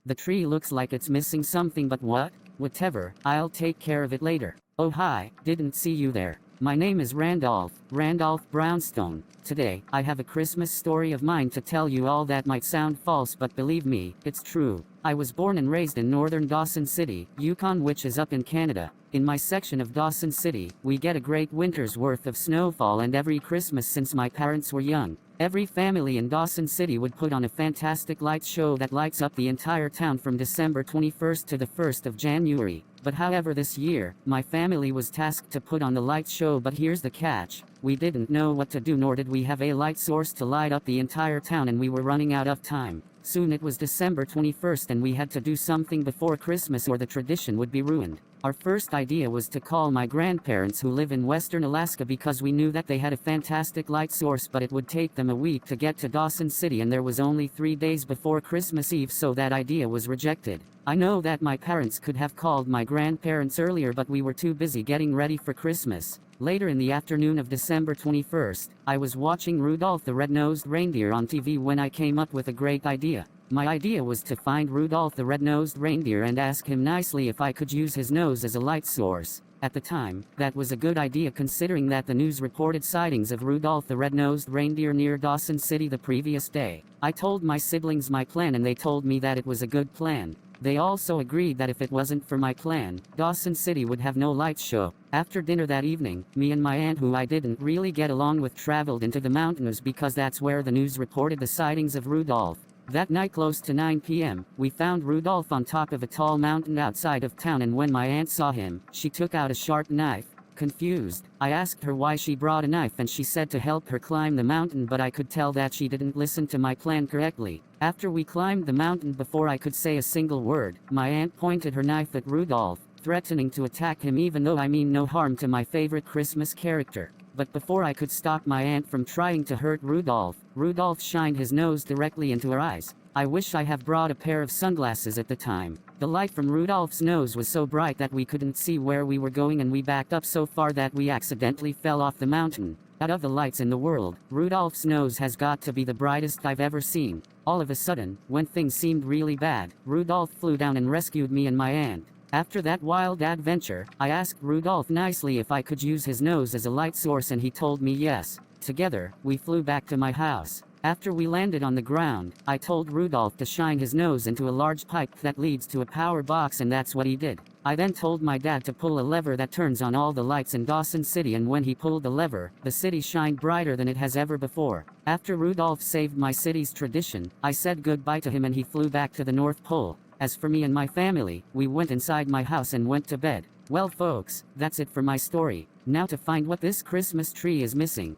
The tree looks like it's missing something, but what? Whatever, I'll take care of it later. Oh hi, didn't see you there. My name is Randolph Brownstone. Today, I have a Christmas story of mine to tell you all that might sound false, but believe me, it's true. I was born and raised in northern Dawson City, Yukon, which is up in Canada. In my section of Dawson City, we get a great winter's worth of snowfall, and every Christmas since my parents were young, every family in Dawson City would put on a fantastic light show that lights up the entire town from December 21st to the 1st of January. But however, this year, my family was tasked to put on the light show, but here's the catch. We didn't know what to do, nor did we have a light source to light up the entire town, and we were running out of time. Soon it was December 21st and we had to do something before Christmas or the tradition would be ruined. Our first idea was to call my grandparents who live in western Alaska, because we knew that they had a fantastic light source, but it would take them a week to get to Dawson City and there was only 3 days before Christmas Eve, so that idea was rejected. I know that my parents could have called my grandparents earlier, but we were too busy getting ready for Christmas. Later in the afternoon of December 21st, I was watching Rudolph the Red-Nosed Reindeer on TV when I came up with a great idea. My idea was to find Rudolph the Red-Nosed Reindeer and ask him nicely if I could use his nose as a light source. At the time, that was a good idea, considering that the news reported sightings of Rudolph the Red-Nosed Reindeer near Dawson City the previous day. I told my siblings my plan and they told me that it was a good plan. They also agreed that if it wasn't for my plan, Dawson City would have no light show. After dinner that evening, me and my aunt, who I didn't really get along with, traveled into the mountains because that's where the news reported the sightings of Rudolph. That night, close to 9 p.m., we found Rudolph on top of a tall mountain outside of town, and when my aunt saw him, she took out a sharp knife. Confused, I asked her why she brought a knife, and she said to help her climb the mountain, but I could tell that she didn't listen to my plan correctly. After we climbed the mountain, before I could say a single word, my aunt pointed her knife at Rudolph, threatening to attack him, even though I mean no harm to my favorite Christmas character. But before I could stop my aunt from trying to hurt Rudolph, Rudolph shined his nose directly into her eyes. I wish I have brought a pair of sunglasses at the time. The light from Rudolph's nose was so bright that we couldn't see where we were going, and we backed up so far that we accidentally fell off the mountain. Out of the lights in the world, Rudolph's nose has got to be the brightest I've ever seen. All of a sudden, when things seemed really bad, Rudolph flew down and rescued me and my aunt. After that wild adventure, I asked Rudolph nicely if I could use his nose as a light source, and he told me yes. Together, we flew back to my house. After we landed on the ground, I told Rudolph to shine his nose into a large pipe that leads to a power box, and that's what he did. I then told my dad to pull a lever that turns on all the lights in Dawson City, and when he pulled the lever, the city shined brighter than it has ever before. After Rudolph saved my city's tradition, I said goodbye to him and he flew back to the North Pole. As for me and my family, we went inside my house and went to bed. Well folks, that's it for my story. Now to find what this Christmas tree is missing.